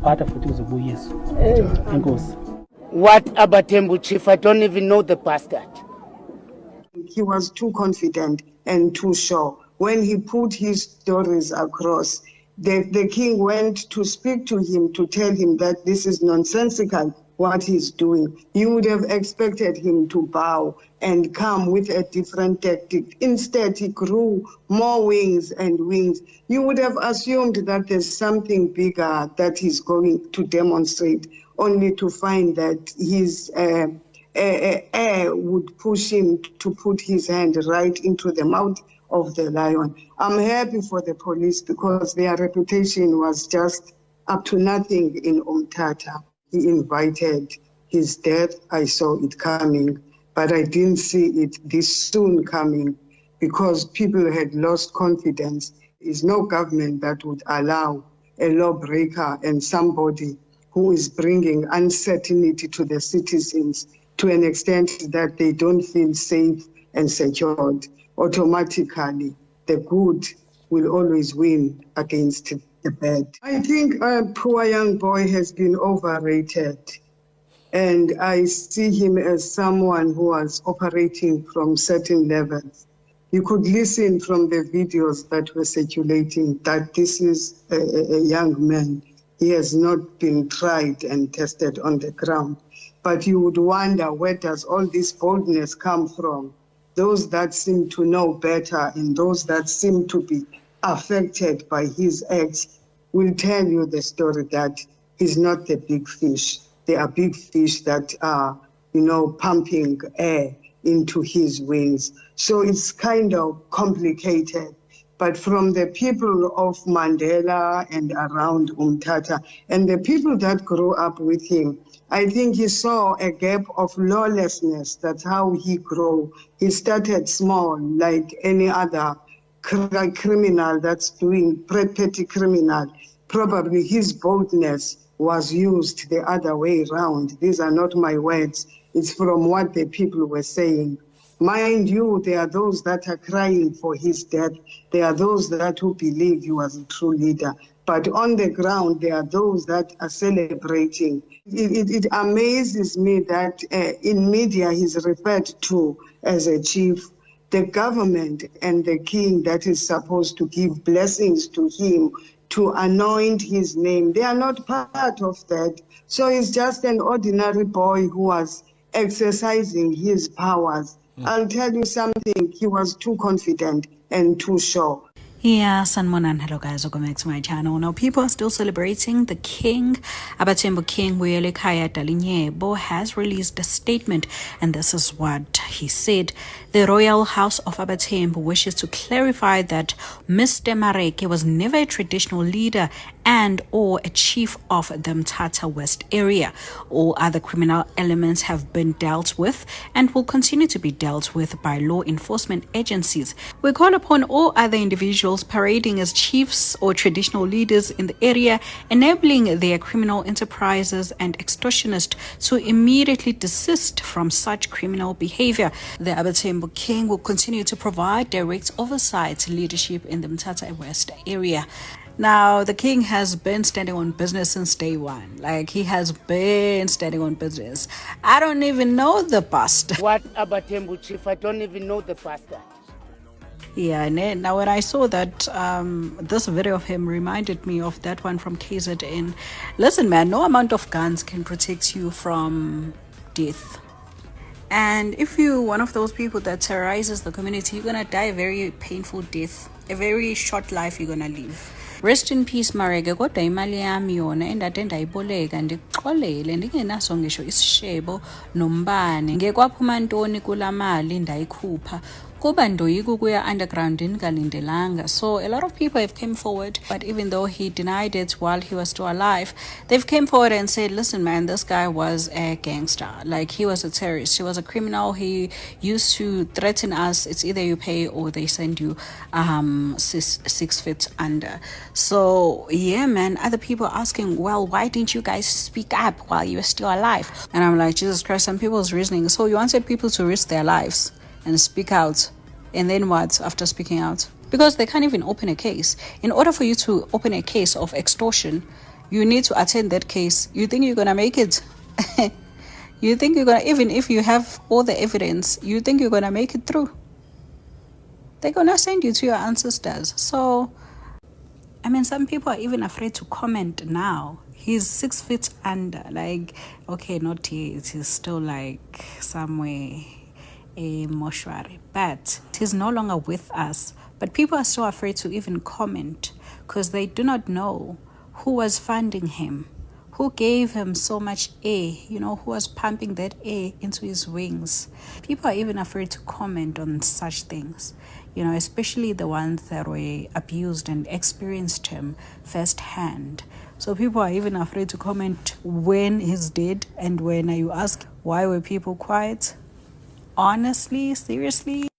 uzophatha futhi uzobuyiswa. Enkosi. What Abatembu chief? I don't even know the bastard. He was too confident and too sure. When he put his stories across, the king went to speak to him to tell him that this is nonsensical what he's doing. You would have expected him to bow and come with a different tactic. Instead, he grew more wings and wings. You would have assumed that there's something bigger that he's going to demonstrate, only to find that his air would push him to put his hand right into the mouth of the lion. I'm happy for the police because their reputation was just up to nothing in Umtata. He invited his death. I saw it coming, but I didn't see it this soon coming because people had lost confidence. There's no government that would allow a lawbreaker and somebody who is bringing uncertainty to the citizens to an extent that they don't feel safe and secured. Automatically, the good will always win against the bad. I think a poor young boy has been overrated, and I see him as someone who was operating from certain levels. You could listen from the videos that were circulating that this is a young man. He has not been tried and tested on the ground. But you would wonder, where does all this boldness come from? Those that seem to know better and those that seem to be affected by his acts will tell you the story that he's not the big fish. There are big fish that are, pumping air into his wings. So it's kind of complicated. But from the people of Mandela and around Umtata and the people that grew up with him, I think he saw a gap of lawlessness. That's how he grew. He started small, like any other criminal that's doing petty criminal. Probably his boldness was used the other way around. These are not my words. It's from what the people were saying. Mind you, there are those that are crying for his death. There are those who believe he was a true leader. But on the ground, there are those that are celebrating. It amazes me that in media he's referred to as a chief. The government and the king that is supposed to give blessings to him, to anoint his name, they are not part of that. So he's just an ordinary boy who was exercising his powers. I'll tell you something, he was too confident and too sure. Yeah, Sanmonan, hello guys, welcome back to my channel. Now, people are still celebrating the king. Abatembu King Wiyelekaya Dalinyebo has released a statement, and this is what he said. The Royal House of Abatembu wishes to clarify that Mr. Mareke was never a traditional leader and or a chief of the Mthatha West area. All other criminal elements have been dealt with and will continue to be dealt with by law enforcement agencies. We call upon all other individuals parading as chiefs or traditional leaders in the area, enabling their criminal enterprises and extortionists to immediately desist from such criminal behavior. The Abatembu King will continue to provide direct oversight leadership in the Mthatha West area. Now, the king has been standing on business since day one. Like, he has been standing on business. I don't even know the bastard. What Abatembu chief? I don't even know the bastard. Yeah, and now when I saw that, this video of him reminded me of that one from KZN. Listen, man, no amount of guns can protect you from death. And if you're one of those people that terrorizes the community, you're gonna die a very painful death. A very short life you're gonna live. Rest in peace, Mareke. Kodwa imali yami yona endade ndayiboleka ndixolele ndingenaso ngisho isishebo nombane. Ngekwaphuma ntoni kula mali ndayikhupha. Kuba ndoyika ukuya underground ndingalindelanga. So a lot of people have came forward, but even though he denied it while he was still alive, they've came forward and said, listen man, this guy was a gangster. Like, he was a terrorist, he was a criminal, he used to threaten us. It's either you pay or they send you 6 feet under. So yeah man, other people are asking, well, why didn't you guys speak up while you were still alive? And I'm like, Jesus Christ, some people's reasoning. So you wanted people to risk their lives and speak out, and then what after speaking out? Because they can't even open a case. In order for you to open a case of extortion, You need to attend that case. You think you're gonna make it? You think you're gonna, even if you have all the evidence, you think you're gonna make it through? They're gonna send you to your ancestors. So, I mean, some people are even afraid to comment now. He's 6 feet under, like, okay, not yet. He's still like somewhere a mortuary, but he's no longer with us. But people are so afraid to even comment because they do not know who was funding him, who gave him so much air, who was pumping that air into his wings. People are even afraid to comment on such things, especially the ones that were abused and experienced him firsthand. So people are even afraid to comment when he's dead. And when you ask, why were people quiet? Honestly, seriously?